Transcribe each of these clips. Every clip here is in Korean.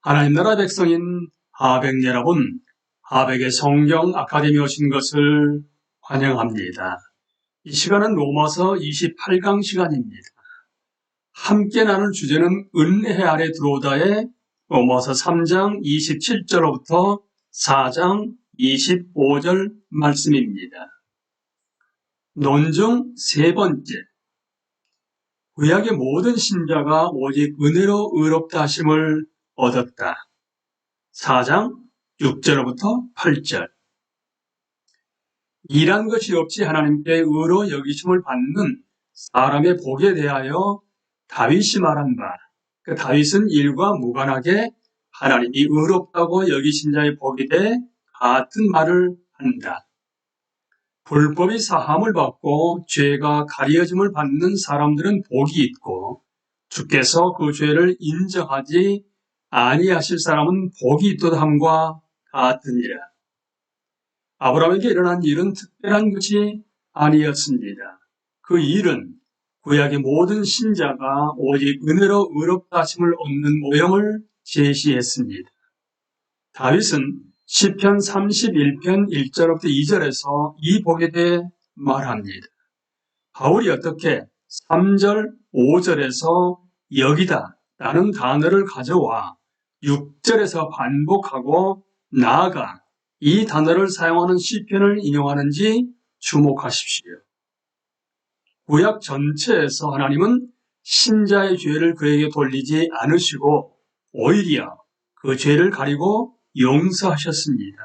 하나님 나라 백성인 하백 여러분, 하백의 성경 아카데미 오신 것을 환영합니다. 이 시간은 로마서 28강 시간입니다. 함께 나눌 주제는 은혜 아래 들어오다의 로마서 3장 27절로부터 4장 25절 말씀입니다. 논중 세 번째, 구약의 모든 신자가 오직 은혜로 의롭다 하심을 얻었다. 4장 6절부터 8절. 일한 것이 없이 하나님께 의로 여기심을 받는 사람의 복에 대하여 다윗이 말한 바, 그 다윗은 일과 무관하게 하나님이 의롭다고 여기신 자의 복에 대해 같은 말을 한다. 불법이 사함을 받고 죄가 가려짐을 받는 사람들은 복이 있고, 주께서 그 죄를 인정하지 아니하실 사람은 복이 있도함과 같으니라. 아브라함에게 일어난 일은 특별한 것이 아니었습니다. 그 일은 구약의 모든 신자가 오직 은혜로 의롭다 하심을 얻는 모형을 제시했습니다. 다윗은 시편 31편 1절부터 2절에서 이 복에 대해 말합니다. 바울이 어떻게 3절, 5절에서 여기다 라는 단어를 가져와 6절에서 반복하고 나아가 이 단어를 사용하는 시편을 인용하는지 주목하십시오. 구약 전체에서 하나님은 신자의 죄를 그에게 돌리지 않으시고 오히려 그 죄를 가리고 용서하셨습니다.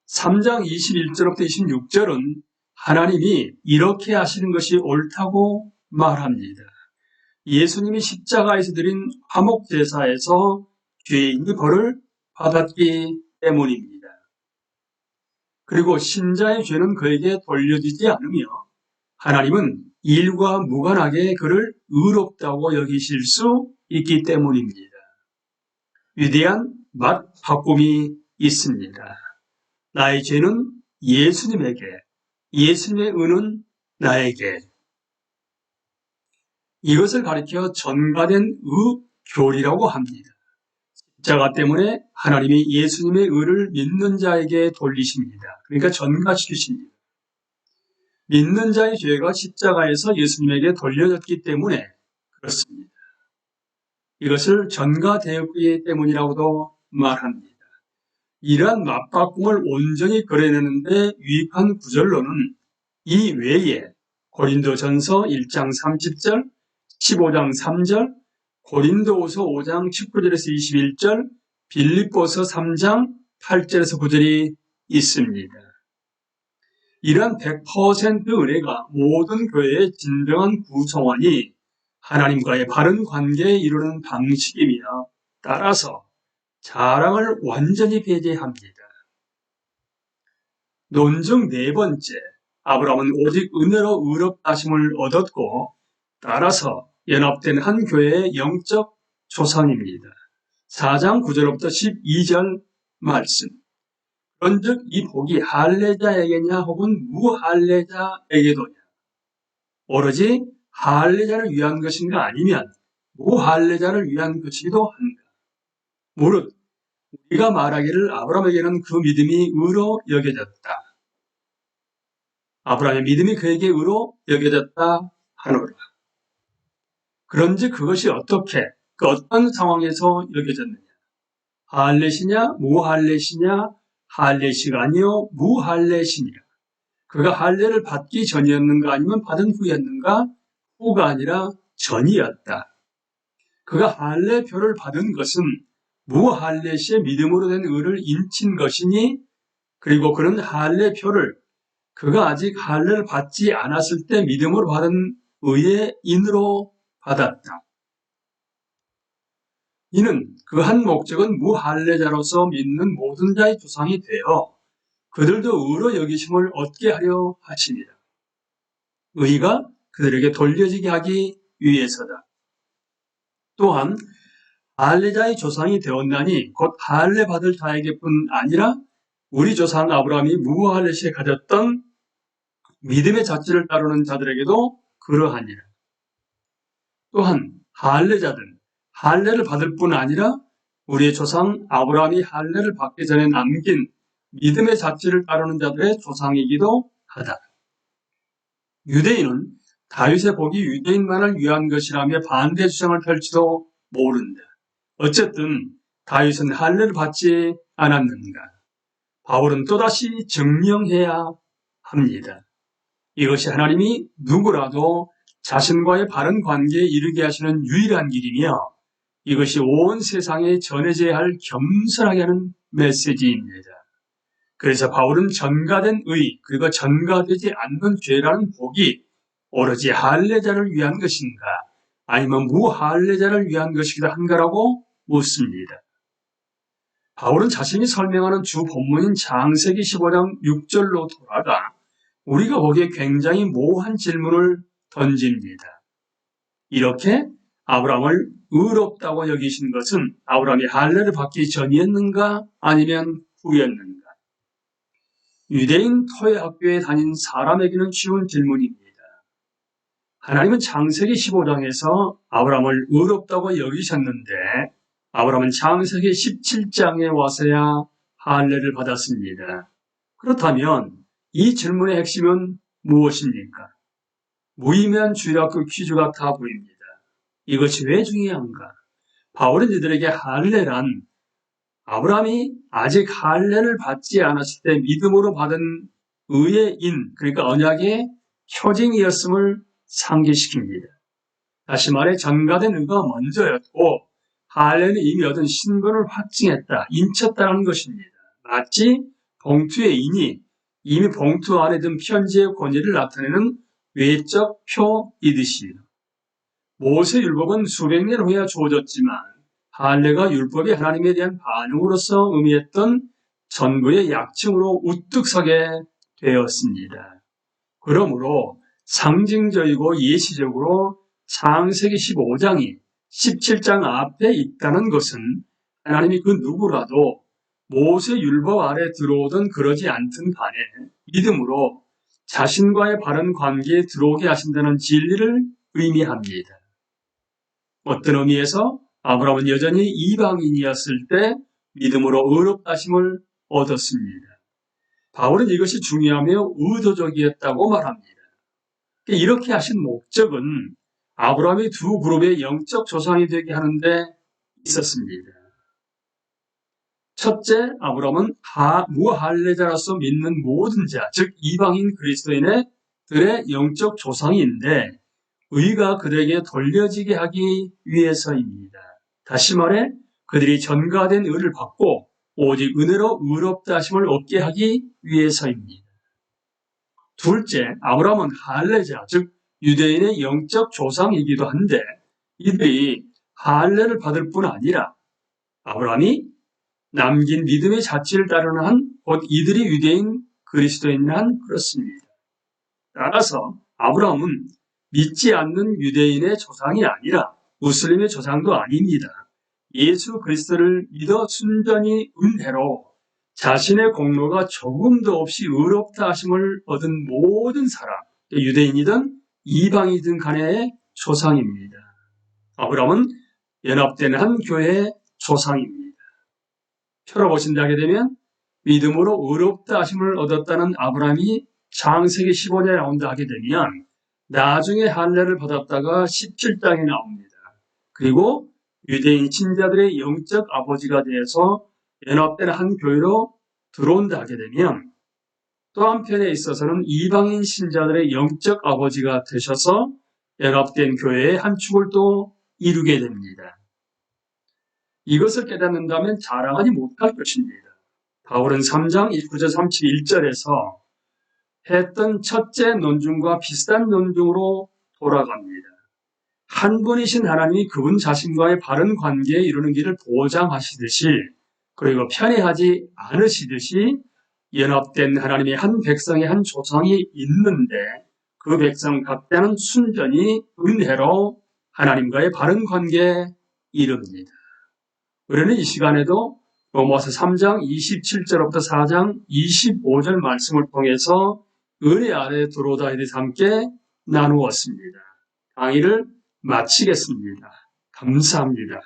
3장 21절부터 26절은 하나님이 이렇게 하시는 것이 옳다고 말합니다. 예수님이 십자가에서 드린 화목제사에서 죄인이 벌을 받았기 때문입니다. 그리고 신자의 죄는 그에게 돌려지지 않으며 하나님은 일과 무관하게 그를 의롭다고 여기실 수 있기 때문입니다. 위대한 맛 바꿈이 있습니다. 나의 죄는 예수님에게, 예수님의 은은 나에게. 이것을 가리켜 전가된 의교리라고 합니다. 십자가 때문에 하나님이 예수님의 의를 믿는 자에게 돌리십니다. 그러니까 전가시키십니다. 믿는 자의 죄가 십자가에서 예수님에게 돌려졌기 때문에 그렇습니다. 이것을 전가되었기 때문이라고도 말합니다. 이러한 맞바꿈을 온전히 그려내는데 유익한 구절로는 이 외에 고린도전서 1장 30절, 15장 3절, 고린도후서 5장 19절에서 21절, 빌립보서 3장 8절에서 9절이 있습니다. 이러한 100% 은혜가 모든 교회의 진정한 구성원이 하나님과의 바른 관계에 이루는 방식이며 따라서 자랑을 완전히 배제합니다. 논증 네 번째, 아브라함은 오직 은혜로 의롭다 하심을 얻었고 따라서 연합된 한 교회의 영적 조상입니다. 4장 9절부터 12절 말씀. 그런즉 이 복이 할례자에게냐 혹은 무할례자에게도냐? 오로지 할례자를 위한 것인가 아니면 무할례자를 위한 것이기도 한가? 무릇 우리가 말하기를 아브라함에게는 그 믿음이 의로 여겨졌다. 아브라함의 믿음이 그에게 의로 여겨졌다 하노라. 그런즉 그것이 어떻게, 그 어떤 상황에서 여겨졌느냐? 할례시냐 무할례시냐? 할례시가 아니요 무할례시니라. 그가 할례를 받기 전이었는가 아니면 받은 후였는가? 후가 아니라 전이었다. 그가 할례표를 받은 것은 무할례시의 믿음으로 된 의를 인친 것이니, 그리고 그는 할례표를 그가 아직 할례를 받지 않았을 때 믿음으로 받은 의의 인으로 받았다. 이는 그 한 목적은 무할례자로서 믿는 모든 자의 조상이 되어 그들도 의로 여기심을 얻게 하려 하심이라. 의가 그들에게 돌려지게 하기 위해서다. 또한 할례자의 조상이 되었나니 곧 할례 받을 자에게뿐 아니라 우리 조상 아브라함이 무할례시에 가졌던 믿음의 자취를 따르는 자들에게도 그러하니라. 또한 할례자들, 할례를 받을 뿐 아니라 우리의 조상 아브라함이 할례를 받기 전에 남긴 믿음의 자취를 따르는 자들의 조상이기도 하다. 유대인은 다윗의 복이 유대인만을 위한 것이라며 반대 주장을 펼지도 모른다. 어쨌든 다윗은 할례를 받지 않았는가? 바울은 또다시 증명해야 합니다. 이것이 하나님이 누구라도 자신과의 바른 관계에 이르게 하시는 유일한 길이며 이것이 온 세상에 전해져야 할 겸손하게 하는 메시지입니다. 그래서 바울은 전가된 의 그리고 전가되지 않는 죄라는 복이 오로지 할례자를 위한 것인가 아니면 무할례자를 위한 것이기도 한가라고 묻습니다. 바울은 자신이 설명하는 주 본문인 창세기 15장 6절로 돌아가 우리가 보기에 굉장히 모호한 질문을 던집니다. 이렇게 아브라함을 의롭다고 여기신 것은 아브라함이 할례를 받기 전이었는가 아니면 후였는가? 유대인 토해학교에 다닌 사람에게는 쉬운 질문입니다. 하나님은 창세기 15장에서 아브라함을 의롭다고 여기셨는데 아브라함은 창세기 17장에 와서야 할례를 받았습니다. 그렇다면 이 질문의 핵심은 무엇입니까? 무의미한 주일학교 퀴즈 같아 보입니다. 이것이 왜 중요한가? 바울은 이들에게 할례란 아브라함이 아직 할례를 받지 않았을 때 믿음으로 받은 의의 인, 그러니까 언약의 표징이었음을 상기시킵니다. 다시 말해 전가된 의가 먼저였고 할례는 이미 얻은 신분을 확증했다, 인쳤다는 것입니다. 마치 봉투의 인이 이미 봉투 안에 든 편지의 권위를 나타내는 외적 표이듯이요. 모세율법은 수백 년 후에 주어졌지만 할례가 율법이 하나님에 대한 반응으로서 의미했던 전부의 약증으로 우뚝 서게 되었습니다. 그러므로 상징적이고 예시적으로 창세기 15장이 17장 앞에 있다는 것은 하나님이 그 누구라도 모세율법 아래 들어오든 그러지 않든 간에 믿음으로 자신과의 바른 관계에 들어오게 하신다는 진리를 의미합니다. 어떤 의미에서 아브라함은 여전히 이방인이었을 때 믿음으로 의롭다 하심을 얻었습니다. 바울은 이것이 중요하며 의도적이었다고 말합니다. 이렇게 하신 목적은 아브라함이 두 그룹의 영적 조상이 되게 하는데 있었습니다. 첫째, 아브라함은 무할례자로서 믿는 모든 자, 즉 이방인 그리스도인들의 영적 조상인데 의가 그들에게 돌려지게 하기 위해서입니다. 다시 말해 그들이 전가된 의를 받고 오직 은혜로 의롭다 하심을 얻게 하기 위해서입니다. 둘째, 아브라함은 할례자, 즉 유대인의 영적 조상이기도 한데 이들이 할례를 받을 뿐 아니라 아브라함이 남긴 믿음의 자취를 따르는 한 곧 이들이 유대인 그리스도인 한 그렇습니다. 따라서 아브라함은 믿지 않는 유대인의 조상이 아니라 무슬림의 조상도 아닙니다. 예수 그리스도를 믿어 순전히 은혜로 자신의 공로가 조금도 없이 의롭다 하심을 얻은 모든 사람, 유대인이든 이방이든 간의 조상입니다. 아브라함은 연합된 한 교회의 조상입니다. 펴러보신다 하게 되면 믿음으로 의롭다 하심을 얻었다는 아브라함이 창세기 15장에 나온다 하게 되면 나중에 할례를 받았다가 17장에 나옵니다. 그리고 유대인 신자들의 영적 아버지가 되어서 연합된 한 교회로 들어온다 하게 되면 또 한편에 있어서는 이방인 신자들의 영적 아버지가 되셔서 연합된 교회의 한 축을 또 이루게 됩니다. 이것을 깨닫는다면 자랑하지 못할 것입니다. 바울은 3장 29절 31절에서 했던 첫째 논증과 비슷한 논증으로 돌아갑니다. 한 분이신 하나님이 그분 자신과의 바른 관계에 이르는 길을 보장하시듯이 그리고 편애하지 않으시듯이 연합된 하나님의 한 백성의 한 조상이 있는데 그 백성 각자는 순전히 은혜로 하나님과의 바른 관계에 이릅니다. 우리는 이 시간에도 로마서 3장 27절부터 4장 25절 말씀을 통해서 은혜 아래 들어오다에 대해서 함께 나누었습니다. 강의를 마치겠습니다. 감사합니다.